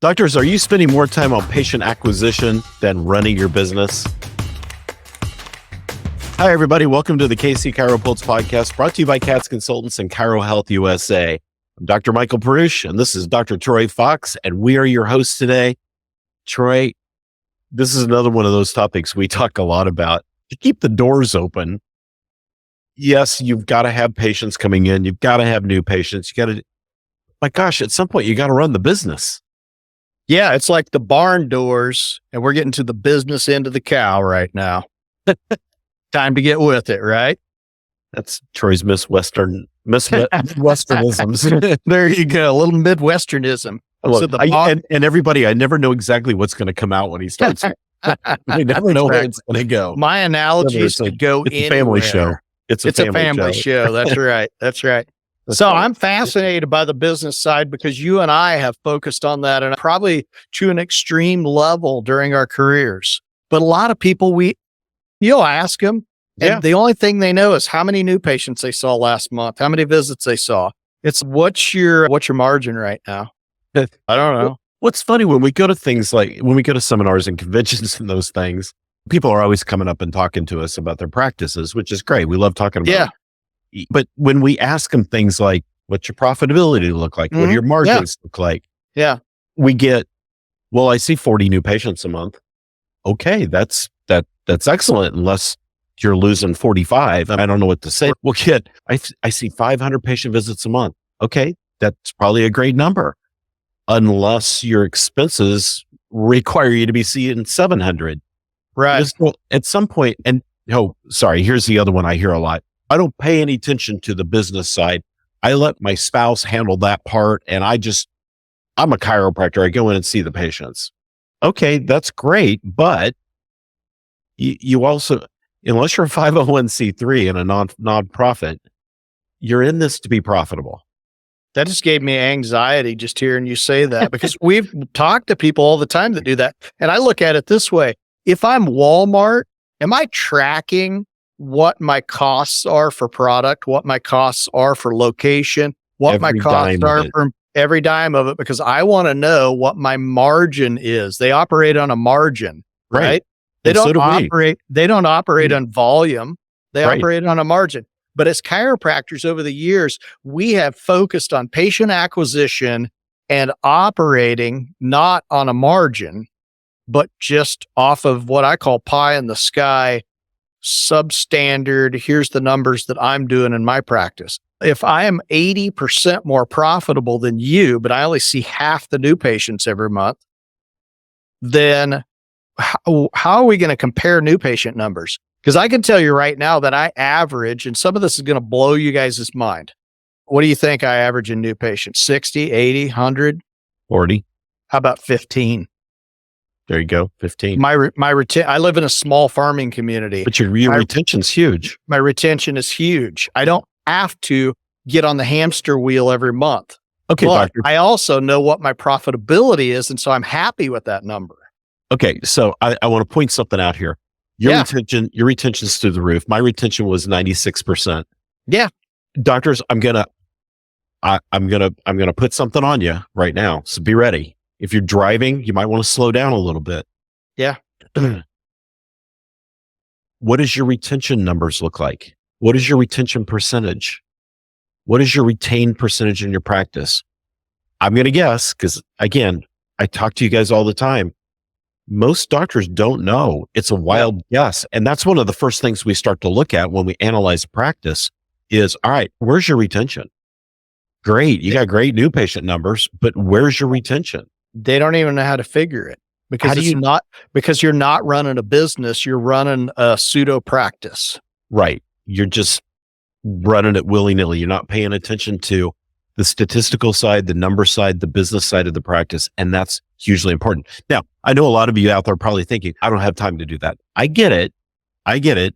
Doctors, are you spending more time on patient acquisition than running your business? Hi, everybody. Welcome to the KC CHIROpulse Podcast, brought to you by CATS Consultants and Chiro Health USA. I'm Dr. Michael Perusich, and this is Dr. Troy Fox, and we are your hosts today. Troy, this is another one of those topics we talk a lot about. To keep the doors open, yes, you've got to have patients coming in. You've got to have new patients. My gosh, at some point, you got to run the business. Yeah, it's like the barn doors, and we're getting to the business end of the cow right now. Time to get with it, right? That's Troy's Midwesternisms. There you go, a little Midwesternism. Look, and everybody, I never know exactly what's going to come out when he starts. I never know where it's going to go. My analogy is to go It's a family show. It's a family show. That's right. That's right. So I'm fascinated by the business side because you and I have focused on that, and probably to an extreme level during our careers. But a lot of people, you'll ask them, and the only thing they know is how many new patients they saw last month, how many visits they saw. It's what's your margin right now? I don't know. What's funny, when we go to things like, when we go to seminars and conventions and those things, people are always coming up and talking to us about their practices, which is great. We love talking about it. But when we ask them things like, what's your profitability look like? What do your margins look like? Yeah. We get, well, I see 40 new patients a month. Okay, that's excellent, unless you're losing 45. I don't know what to say. We'll get, I see 500 patient visits a month. Okay, that's probably a great number, unless your expenses require you to be seeing 700. Right. At some point, and here's the other one I hear a lot. I don't pay any attention to the business side. I let my spouse handle that part, and I'm a chiropractor. I go in and see the patients. Okay, that's great, but you also, unless you're a 501c3 and a nonprofit, you're in this to be profitable. That just gave me anxiety just hearing you say that, because we've talked to people all the time that do that. And I look at it this way. If I'm Walmart, am I tracking what my costs are for product, what my costs are for location, what my costs are for every dime of it? Because I want to know what my margin is. They operate on a margin, right? They don't operate on volume. They operate on a margin. But as chiropractors over the years, we have focused on patient acquisition and operating not on a margin, but just off of what I call pie in the sky, substandard. Here's the numbers that I'm doing in my practice. If I am 80% more profitable than you, but I only see half the new patients every month, then how are we going to compare new patient numbers? Because I can tell you right now that I average, and some of this is going to blow you guys' mind. What do you think I average in new patients? 60, 80, 100? 40. How about 15? There you go, 15. I live in a small farming community. But your retention's huge. My retention is huge. I don't have to get on the hamster wheel every month. Okay, but doctor. I also know what my profitability is, and so I'm happy with that number. Okay, so I want to point something out here. Your retention's through the roof. My retention was 96%. Yeah. Doctors, I'm gonna put something on you right now. So be ready. If you're driving, you might want to slow down a little bit. Yeah. What does your retention numbers look like? What is your retention percentage? What is your retained percentage in your practice? I'm going to guess, because again, I talk to you guys all the time. Most doctors don't know. It's a wild guess. And that's one of the first things we start to look at when we analyze practice is, all right, where's your retention? Great. You got great new patient numbers, but where's your retention? They don't even know how to figure it, because you're not running a business. You're running a pseudo practice. Right. You're just running it willy-nilly. You're not paying attention to the statistical side, the number side, the business side of the practice. And that's hugely important. Now, I know a lot of you out there are probably thinking, I don't have time to do that. I get it.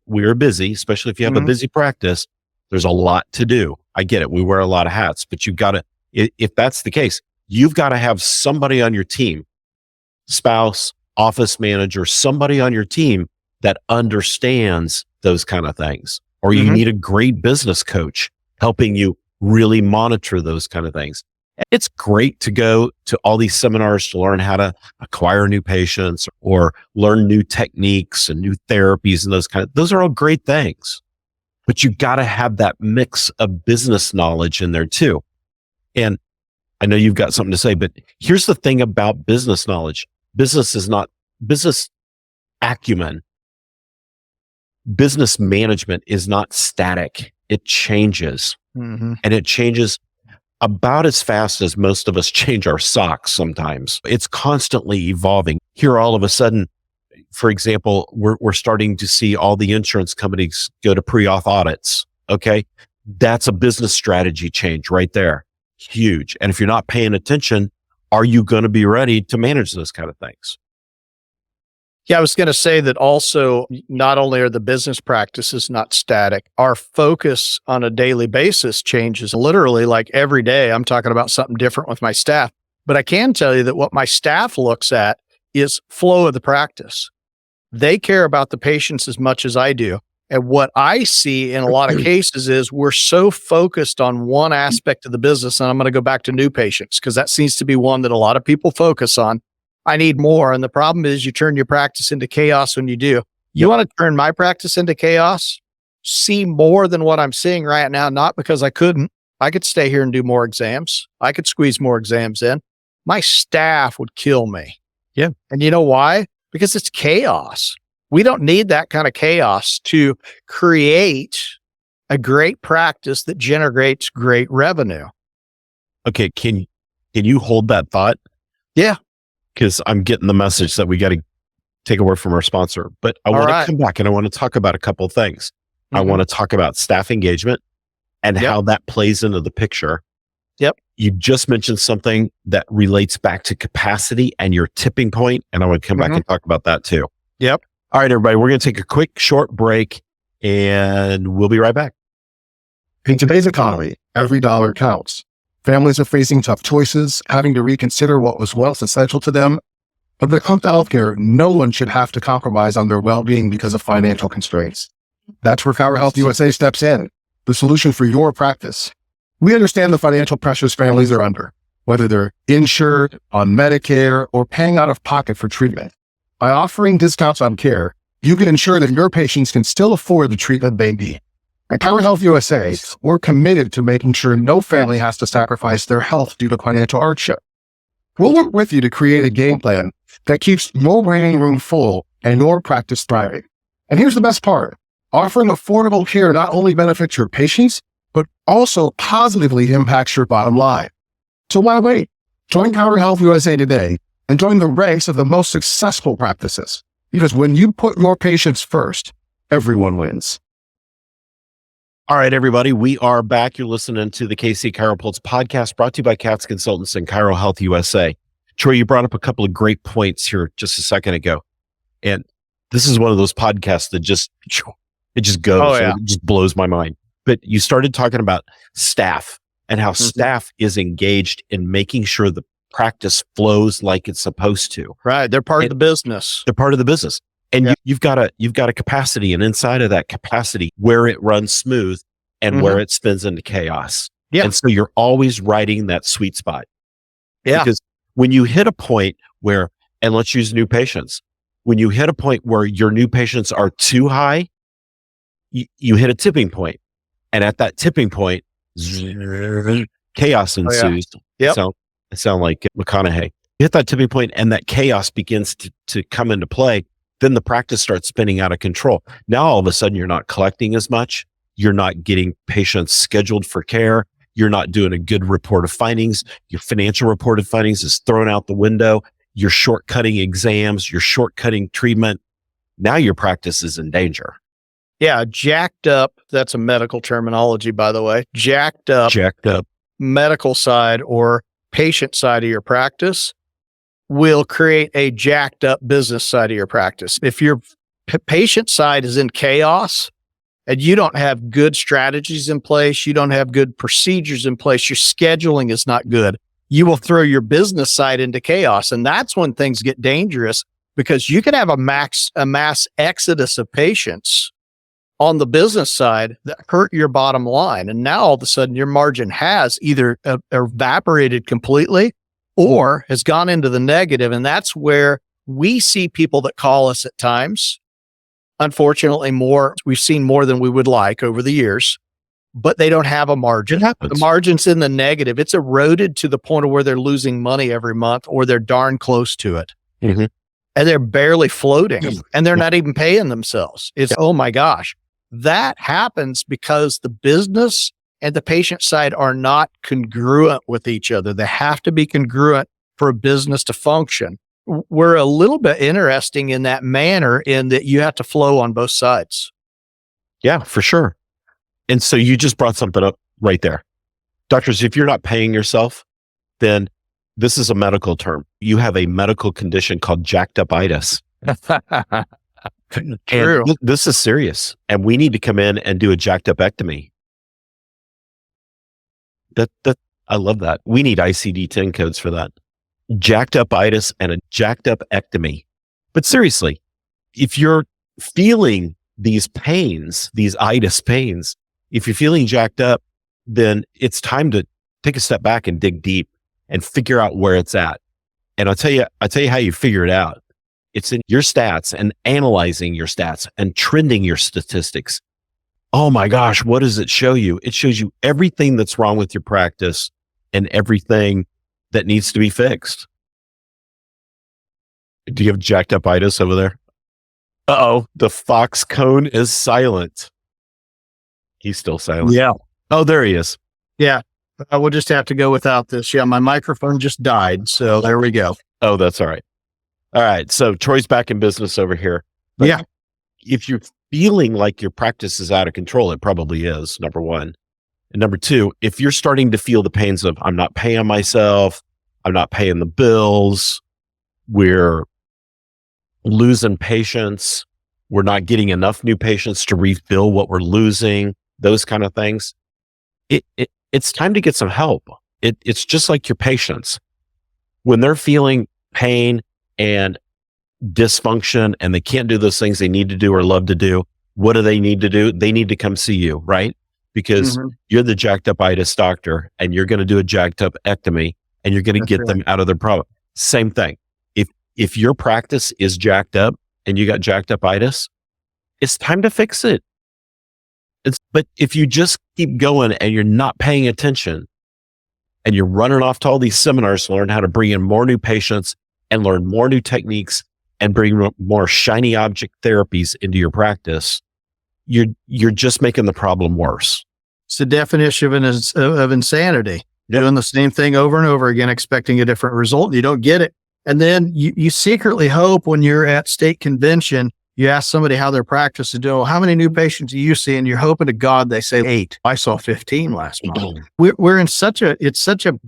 We are busy, especially if you have a busy practice. There's a lot to do. I get it. We wear a lot of hats, but you've got to, if that's the case, you've got to have somebody on your team, spouse, office manager, somebody on your team that understands those kind of things. Or you need a great business coach helping you really monitor those kind of things. It's great to go to all these seminars to learn how to acquire new patients or learn new techniques and new therapies and those are all great things. But you got to have that mix of business knowledge in there too. And I know you've got something to say, but here's the thing about business knowledge. Business acumen. Business management is not static. It changes. And it changes about as fast as most of us change our socks sometimes. It's constantly evolving. Here, all of a sudden, for example, we're starting to see all the insurance companies go to pre-auth audits. Okay. That's a business strategy change right there. Huge. And if you're not paying attention, are you going to be ready to manage those kind of things? Yeah, I was going to say that also, not only are the business practices not static, our focus on a daily basis changes literally like every day. I'm talking about something different with my staff, but I can tell you that what my staff looks at is flow of the practice. They care about the patients as much as I do. And what I see in a lot of cases is we're so focused on one aspect of the business. And I'm going to go back to new patients because that seems to be one that a lot of people focus on. I need more. And the problem is you turn your practice into chaos when you do. You want to turn my practice into chaos, see more than what I'm seeing right now, not because I couldn't. I could stay here and do more exams. I could squeeze more exams in. My staff would kill me. Yeah. And you know why? Because it's chaos. We don't need that kind of chaos to create a great practice that generates great revenue. Okay. Can you hold that thought? Yeah. Because I'm getting the message that we got to take a word from our sponsor. But I want to come back and I want to talk about a couple of things. I want to talk about staff engagement and how that plays into the picture. Yep. You just mentioned something that relates back to capacity and your tipping point, and I want to come back and talk about that too. Yep. All right, everybody, we're going to take a quick, short break, and we'll be right back. In today's economy, every dollar counts. Families are facing tough choices, having to reconsider what was once essential to them. But when it comes to healthcare, no one should have to compromise on their well-being because of financial constraints. That's where Chiropractic Health USA steps in, the solution for your practice. We understand the financial pressures families are under, whether they're insured, on Medicare, or paying out of pocket for treatment. By offering discounts on care, you can ensure that your patients can still afford the treatment they need. At Chiropractic Health USA, we're committed to making sure no family has to sacrifice their health due to financial hardship. We'll work with you to create a game plan that keeps your waiting room full and your practice thriving. And here's the best part. Offering affordable care not only benefits your patients, but also positively impacts your bottom line. So why wait? Join Chiropractic Health USA today and join the ranks of the most successful practices. Because when you put your patients first, everyone wins. All right, everybody, we are back. You're listening to the KC CHIROpulse Podcast brought to you by Katz Consultants and Chiropractic Health USA. Troy, you brought up a couple of great points here just a second ago. And this is one of those podcasts that just goes. Oh, yeah. It just blows my mind. But you started talking about staff and how staff is engaged in making sure the practice flows like it's supposed to. Right. They're part of the business. They're part of the business. And you've got a capacity, and inside of that capacity, where it runs smooth and where it spins into chaos. Yeah. And so you're always riding that sweet spot. Yeah. Because when you hit a point where, and let's use new patients, when you hit a point where your new patients are too high, you hit a tipping point. And at that tipping point, chaos ensues. Yep. I sound like McConaughey. You hit that tipping point and that chaos begins to come into play. Then the practice starts spinning out of control. Now, all of a sudden, you're not collecting as much. You're not getting patients scheduled for care. You're not doing a good report of findings. Your financial report of findings is thrown out the window. You're shortcutting exams. You're shortcutting treatment. Now your practice is in danger. Yeah. Jacked up. That's a medical terminology, by the way. Jacked up medical side or patient side of your practice will create a jacked up business side of your practice. If your patient side is in chaos and you don't have good strategies in place, you don't have good procedures in place, your scheduling is not good, you will throw your business side into chaos. And that's when things get dangerous because you can have a mass exodus of patients on the business side that hurt your bottom line. And now all of a sudden your margin has either evaporated completely or has gone into the negative. And that's where we see people that call us at times. Unfortunately, we've seen more than we would like over the years, but they don't have a margin. It happens. The margin's in the negative. It's eroded to the point of where they're losing money every month or they're darn close to it. Mhm. And they're barely floating and they're not even paying themselves. It's, oh my gosh. That happens because the business and the patient side are not congruent with each other. They have to be congruent for a business to function. We're a little bit interesting in that manner in that you have to flow on both sides. Yeah, for sure. And so you just brought something up right there. Doctors, if you're not paying yourself, then this is a medical term. You have a medical condition called jacked-up-itis. True. And this is serious. And we need to come in and do a jacked-up-ectomy. I love that. We need ICD-10 codes for that. Jacked-up-itis and a jacked-up-ectomy. But seriously, if you're feeling these pains, these itis pains, if you're feeling jacked up, then it's time to take a step back and dig deep and figure out where it's at. And I'll tell you how you figure it out. It's in your stats and analyzing your stats and trending your statistics. Oh my gosh, what does it show you? It shows you everything that's wrong with your practice and everything that needs to be fixed. Do you have jacked up itis over there? Uh-oh, the fox cone is silent. He's still silent. Yeah. Oh, there he is. Yeah. I will just have to go without this. Yeah. My microphone just died. So there we go. Oh, that's all right. All right. So Troy's back in business over here. But yeah. If you're feeling like your practice is out of control, it probably is, number one. And number two, if you're starting to feel the pains of, I'm not paying myself, I'm not paying the bills, we're losing patients, we're not getting enough new patients to refill what we're losing, those kind of things, it's time to get some help. It's just like your patients. When they're feeling pain and dysfunction and they can't do those things they need to do or love to do, what do they need to do? They need to come see you, right? Because you're the jacked up itis doctor and you're going to do a jacked up ectomy and you're going to get them out of their problem. Same thing. If your practice is jacked up and you got jacked up itis, it's time to fix it. But if you just keep going and you're not paying attention and you're running off to all these seminars to learn how to bring in more new patients and learn more new techniques and bring more shiny object therapies into your practice, you're just making the problem worse. It's the definition of insanity. Doing the same thing over and over again, expecting a different result, and you don't get it. And then you secretly hope when you're at state convention, you ask somebody how their practice is doing. How many new patients do you see? And you're hoping to God they say 8. I saw 15 last month. We're in it's such a,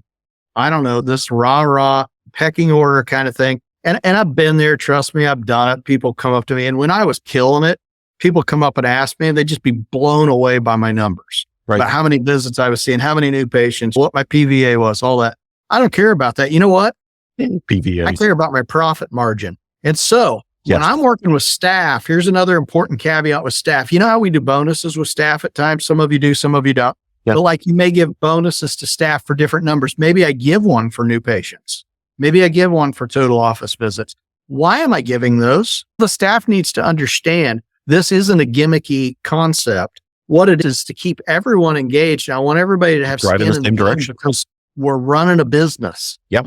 I don't know, this rah pecking order kind of thing. And I've been there. Trust me, I've done it. People come up to me. And when I was killing it, people come up and ask me and they'd just be blown away by my numbers. Right. About how many visits I was seeing, how many new patients, what my PVA was, all that. I don't care about that. You know what? PVA. I care about my profit margin. And so when I'm working with staff, here's another important caveat with staff. You know how we do bonuses with staff at times? Some of you do, some of you don't. Yep. But like you may give bonuses to staff for different numbers. Maybe I give one for new patients. Maybe I give one for total office visits. Why am I giving those? The staff needs to understand this isn't a gimmicky concept. What it is to keep everyone engaged. I want everybody to have skin in the same direction because we're running a business. Yep.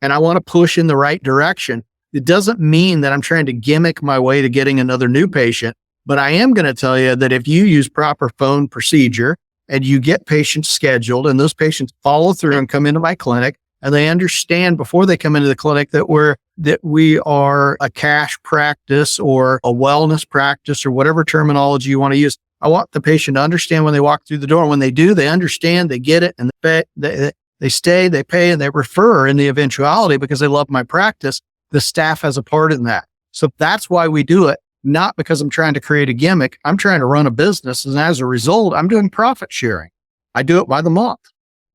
And I want to push in the right direction. It doesn't mean that I'm trying to gimmick my way to getting another new patient, but I am going to tell you that if you use proper phone procedure and you get patients scheduled and those patients follow through and come into my clinic and they understand before they come into the clinic that we are a cash practice or a wellness practice or whatever terminology you want to use. I want the patient to understand when they walk through the door. And when they do, they understand, they get it, and they stay, they pay, and they refer in the eventuality because they love my practice. The staff has a part in that. So that's why we do it, not because I'm trying to create a gimmick. I'm trying to run a business. And as a result, I'm doing profit sharing. I do it by the month.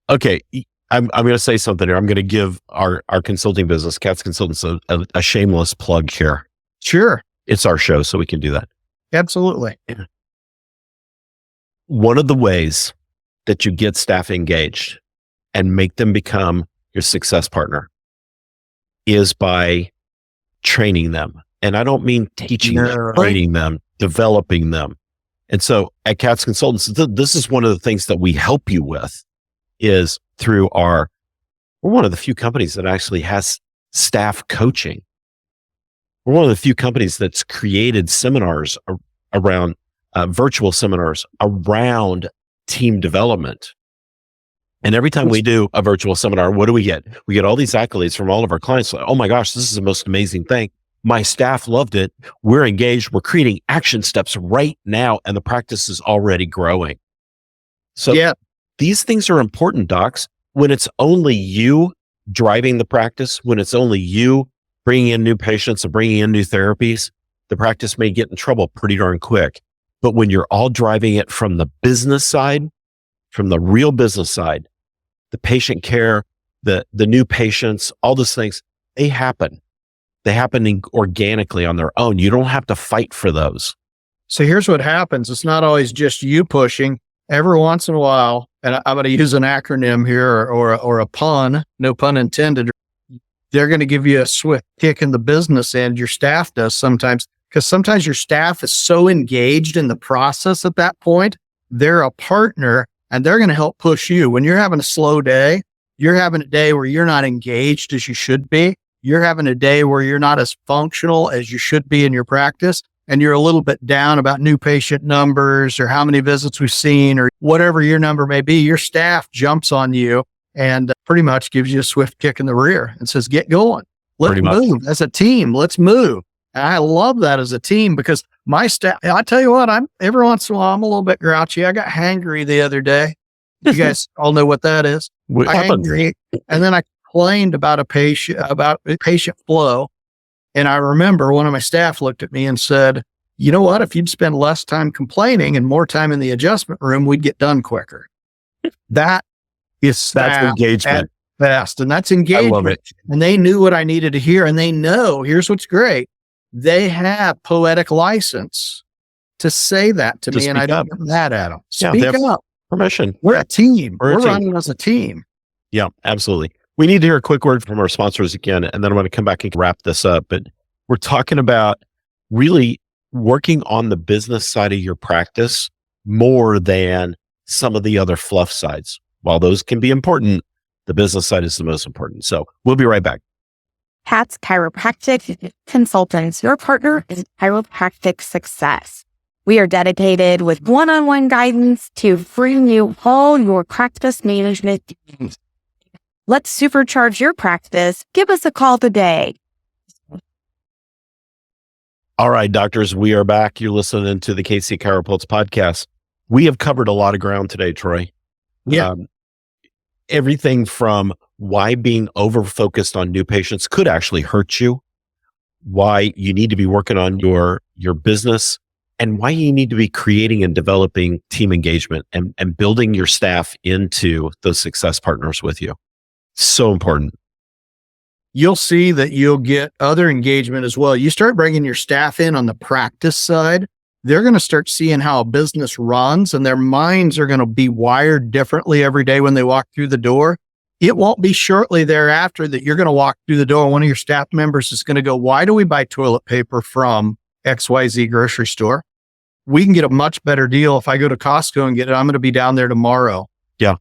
Okay. I'm going to say something here. I'm going to give our consulting business, Cats Consultants, a shameless plug here. Sure. It's our show, so we can do that. Absolutely. one of the ways that you get staff engaged and make them become your success partner is by training them. And I don't mean teaching them, training them, developing them. And so at CATS Consultants, this is one of the things that we help you with is through we're one of the few companies that actually has staff coaching. We're one of the few companies that's created seminars around virtual seminars around team development. And every time we do a virtual seminar, what do we get? We get all these accolades from all of our clients. Like, oh my gosh, this is the most amazing thing. My staff loved it. We're engaged. We're creating action steps right now, and the practice is already growing. So these things are important, docs. When it's only you driving the practice, when it's only you bringing in new patients and bringing in new therapies, the practice may get in trouble pretty darn quick. But when you're all driving it from the business side, from the real business side, the patient care, the new patients, all those things, they happen. They happen organically on their own. You don't have to fight for those. So here's what happens. It's not always just you pushing. Every once in a while, and I'm going to use an acronym here or a pun, no pun intended. They're going to give you a swift kick in the business end. Your staff does sometimes, because sometimes your staff is so engaged in the process at that point, they're a partner and they're going to help push you. When you're having a slow day, you're having a day where you're not engaged as you should be. You're having a day where you're not as functional as you should be in your practice, and you're a little bit down about new patient numbers or how many visits we've seen or whatever your number may be. Your staff jumps on you and pretty much gives you a swift kick in the rear and says, get going. Let's move as a team. Let's move. And I love that as a team because my staff, I tell you what, every once in a while, I'm a little bit grouchy. I got hangry the other day. You guys all know what that is. Hangry. And then I complained about patient flow. And I remember one of my staff looked at me and said, you know what? If you'd spend less time complaining and more time in the adjustment room, we'd get done quicker. That's engagement. Fast. And that's engagement. I love it. And they knew what I needed to hear. And they know, here's what's great. They have poetic license to say that to me. And I don't get mad at them. Speak up. Permission. We're a team. We're running as a team. Yeah, absolutely. We need to hear a quick word from our sponsors again, and then I'm going to come back and wrap this up. But we're talking about really working on the business side of your practice more than some of the other fluff sides. While those can be important, the business side is the most important. So we'll be right back. CATS Chiropractic Consultants, your partner in chiropractic success. We are dedicated with one-on-one guidance to bring you all your practice management needs. Let's supercharge your practice. Give us a call today. All right, doctors, we are back. You're listening to the KC CHIROpulse Podcast. We have covered a lot of ground today, Troy. Yeah. Everything from why being over-focused on new patients could actually hurt you, why you need to be working on your business, and why you need to be creating and developing team engagement and building your staff into those success partners with you. So important. You'll see that you'll get other engagement as well. You start bringing your staff in on the practice side, they're going to start seeing how a business runs and their minds are going to be wired differently every day when they walk through the door. It won't be shortly thereafter that you're going to walk through the door. One of your staff members is going to go, why do we buy toilet paper from XYZ grocery store? We can get a much better deal if I go to Costco and get it. I'm going to be down there tomorrow. Yeah.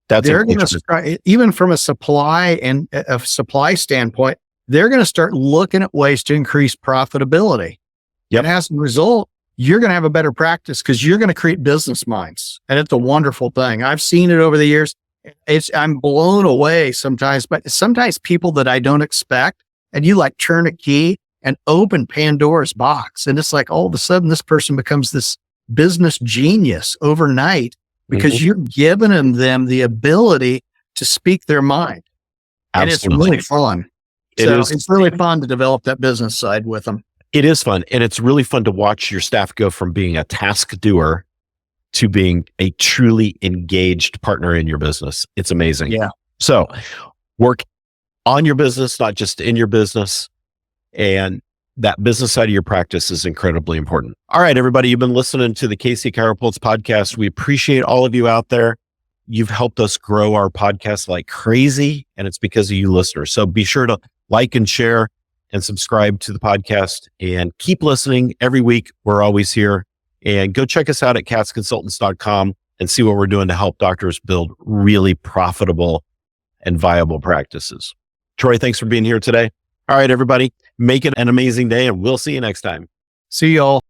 They're going to start, even from a supply standpoint, they're going to start looking at ways to increase profitability. Yep. And as a result, you're going to have a better practice because you're going to create business minds. And it's a wonderful thing. I've seen it over the years. I'm blown away sometimes, but sometimes people that I don't expect, and you like turn a key and open Pandora's box. And it's like all of a sudden this person becomes this business genius overnight. Because you're giving them the ability to speak their mind. And Absolutely. It's really fun. It's really fun to develop that business side with them. It is fun. And it's really fun to watch your staff go from being a task doer to being a truly engaged partner in your business. It's amazing. Yeah. So work on your business, not just in your business. And that business side of your practice is incredibly important. All right, everybody, you've been listening to the KC CHIROpulse podcast. We appreciate all of you out there. You've helped us grow our podcast like crazy, and it's because of you listeners. So be sure to like and share and subscribe to the podcast and keep listening every week. We're always here. And go check us out at katzconsultants.com and see what we're doing to help doctors build really profitable and viable practices. Troy, thanks for being here today. All right, everybody, make it an amazing day, and we'll see you next time. See y'all.